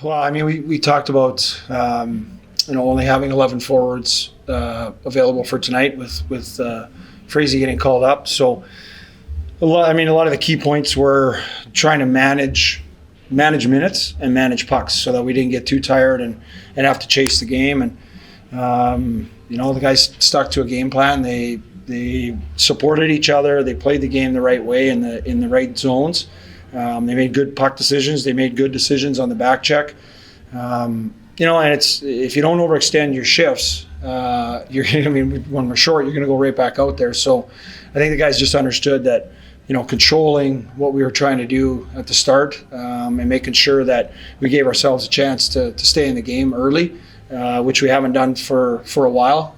Well, I mean, we talked about only having 11 forwards available for tonight with Frazee getting called up. So a lot of the key points were trying to manage minutes and manage pucks so that we didn't get too tired and have to chase the game. And the guys stuck to a game plan. They supported each other. They played the game the right way in the right zones. They made good puck decisions. They made good decisions on the back check. And it's, if you don't overextend your shifts, when we're short, you're going to go right back out there. So I think the guys just understood that, controlling what we were trying to do at the start and making sure that we gave ourselves a chance to stay in the game early, which we haven't done for a while,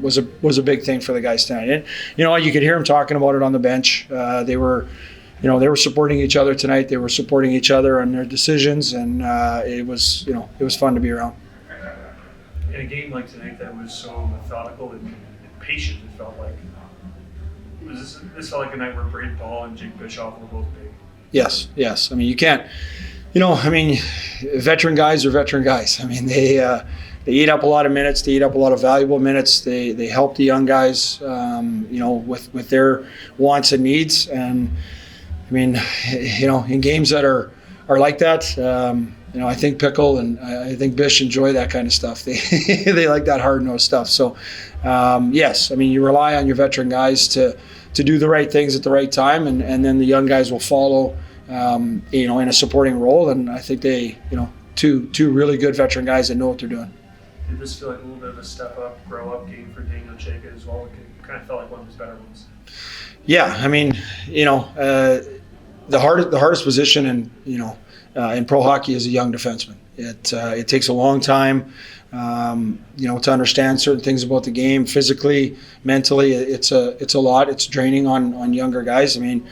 was a big thing for the guys tonight. And, you could hear them talking about it on the bench. They were supporting each other tonight. They were supporting each other on their decisions, and it was fun to be around. In a game like tonight that was so methodical and patient, it felt like. This felt like a night where Braden Paul and Jake Bischoff were both big. Yes. I mean, you can't. Veteran guys are veteran guys. I mean, they eat up a lot of minutes. They eat up a lot of valuable minutes. They help the young guys, with their wants and needs. And I mean, in games that are like that, I think Pickle and I think Bish enjoy that kind of stuff. They like that hard-nosed stuff. So, yes, I mean, you rely on your veteran guys to do the right things at the right time, and then the young guys will follow, in a supporting role. And I think they, two really good veteran guys that know what they're doing. Did this feel like a little bit of a step up, grow up game for Daniel Chayka as well? It kind of felt like one of his better ones. Yeah, I mean, the hardest position in pro hockey is a young defenseman. It takes a long time, to understand certain things about the game, physically, mentally. It's a lot. It's draining on younger guys. I mean,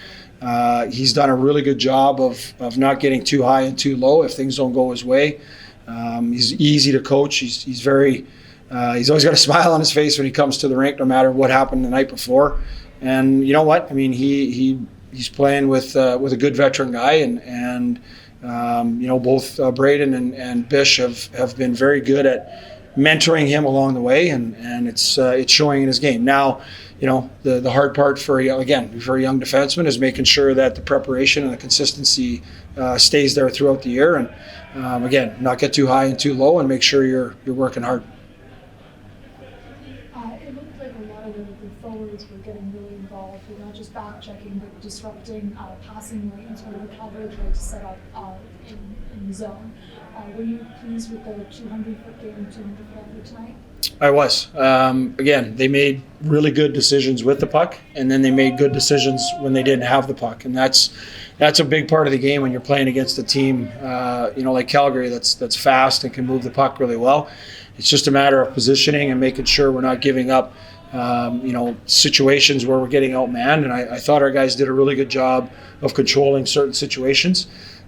he's done a really good job of not getting too high and too low if things don't go his way. He's easy to coach. He's very. He's always got a smile on his face when he comes to the rink, no matter what happened the night before. And you know what? I mean, he's playing with a good veteran guy, and both Braden and Bish have been very good at mentoring him along the way, and it's showing in his game. Now, the hard part for a young defenseman is making sure that the preparation and the consistency stays there throughout the year, and again, not get too high and too low, and make sure you're working hard. It looked like a lot of the forwards were getting really involved with not just back checking, but disrupting passing lanes where the Calgary tried to set up in the zone. Were you pleased with the 200-foot game and 200-foot effort tonight? I was. Again, they made really good decisions with the puck, and then they made good decisions when they didn't have the puck, and that's a big part of the game when you're playing against a team, like Calgary, that's fast and can move the puck really well. It's just a matter of positioning and making sure we're not giving up, situations where we're getting outmanned. And I thought our guys did a really good job of controlling certain situations.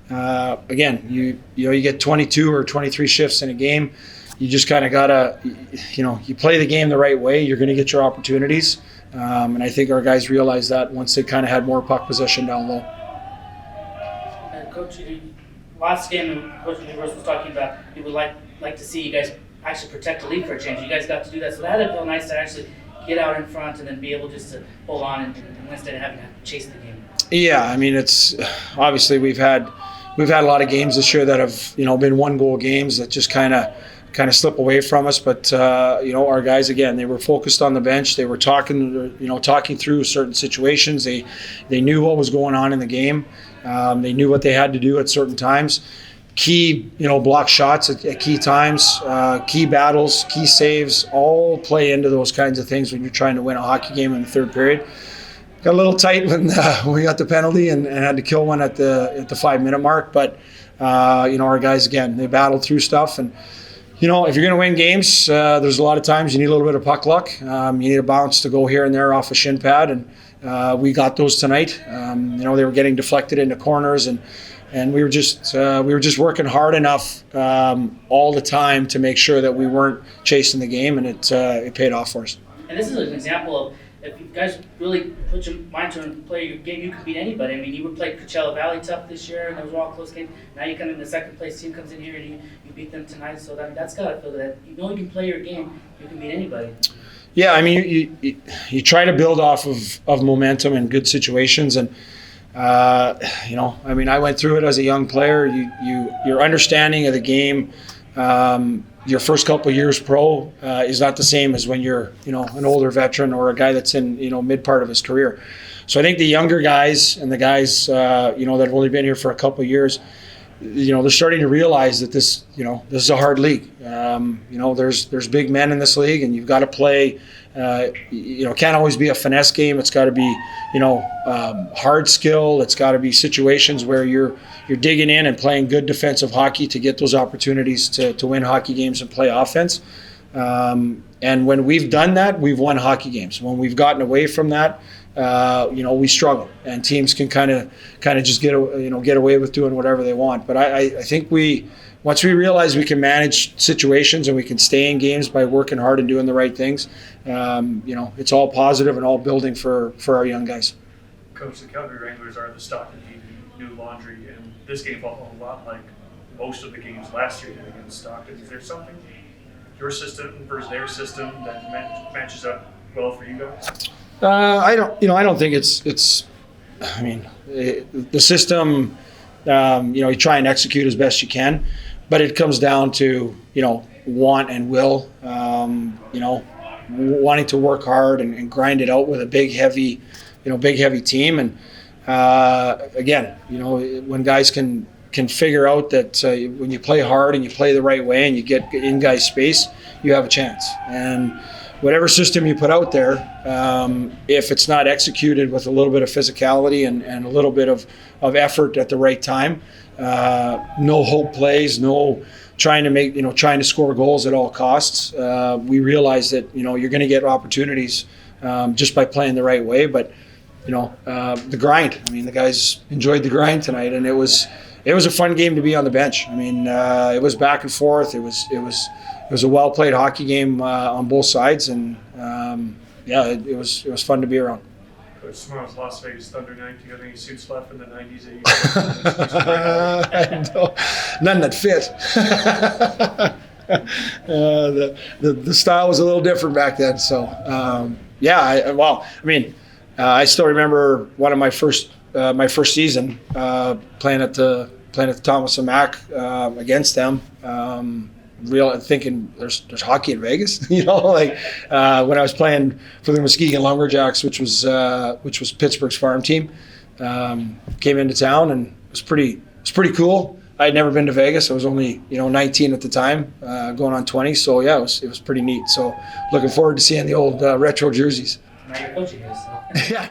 Again, you get 22 or 23 shifts in a game. You just kind of gotta, you play the game the right way, you're going to get your opportunities. And I think our guys realized that once they kind of had more puck possession down low. Coach, last game, Coach Heward was talking about he would like to see you guys actually protect the lead for a change. You guys got to do that, so that would feel nice to actually get out in front and then be able just to hold on and instead of having to chase the game. Yeah, I mean, it's obviously we've had a lot of games this year that have been 1-goal games that just kind of slip away from us. But our guys, again, they were focused on the bench. They were talking through certain situations. They knew what was going on in the game. They knew what they had to do at certain times. Key, block shots at key times, key battles, key saves, all play into those kinds of things when you're trying to win a hockey game in the third period. Got a little tight when we got the penalty and had to kill one at the 5-minute mark. But our guys, again, they battled through stuff. And if you're going to win games, there's a lot of times you need a little bit of puck luck. You need a bounce to go here and there off a shin pad, and we got those tonight. They were getting deflected into corners, and we were just working hard enough all the time to make sure that we weren't chasing the game, and it paid off for us. And this is an example of if you guys really put your mind to it and play your game, you can beat anybody. I mean, you would play Coachella Valley tough this year, and those were all close games. Now you come in the second place team comes in here and you beat them tonight. So that's got to feel that you know you can play your game, you can beat anybody. Yeah, I mean, you try to build off of momentum and good situations, and you know, I mean, I went through it as a young player. Your understanding of the game, your first couple of years pro is not the same as when you're, you know, an older veteran or a guy that's in, you know, mid part of his career. So I think the younger guys and the guys, you know, that have only been here for a couple of years, you know, they're starting to realize that this, you know, this is a hard league. You know, there's big men in this league, and you've got to play. You know, it can't always be a finesse game. It's got to be, you know, hard skill. It's got to be situations where you're digging in and playing good defensive hockey to get those opportunities to win hockey games and play offense. And when we've done that, we've won hockey games. When we've gotten away from that, you know, we struggle, and teams can kind of just get away with doing whatever they want. But I think once we realize we can manage situations and we can stay in games by working hard and doing the right things, you know, it's all positive and all building for our young guys. Coach, the Calgary Wranglers are the Stockton team, new laundry, and this game felt a lot like most of the games last year against Stockton. Is there something, your system versus their system, that matches up well for you guys? I don't think it's. I mean, the system. You know, you try and execute as best you can, but it comes down to, you know, want and will. You know, wanting to work hard and grind it out with a big heavy team. And again, you know, when guys can figure out that when you play hard and you play the right way and you get in guys' space, you have a chance. And whatever system you put out there, if it's not executed with a little bit of physicality and a little bit of effort at the right time, no hope plays, no trying to score goals at all costs. We realize that, you know, you're going to get opportunities just by playing the right way. But, you know, the grind. I mean, the guys enjoyed the grind tonight, and it was a fun game to be on the bench. I mean, it was back and forth. It was a well-played hockey game on both sides, and yeah, it was fun to be around. Coach, tomorrow's Las Vegas Thunder night. Do you have any suits left in the 90s, 80s? None that fit. The style was a little different back then. So yeah, I still remember one of my first season playing at the Thomas and Mack against them. Thinking there's hockey in Vegas, you know, like when I was playing for the Muskegon Lumberjacks, which was Pittsburgh's farm team, came into town, and it was pretty cool. I had never been to Vegas. I was only, you know, 19 at the time, going on 20. So yeah, it was pretty neat. So looking forward to seeing the old retro jerseys. Now you're coaching us. So. Yeah.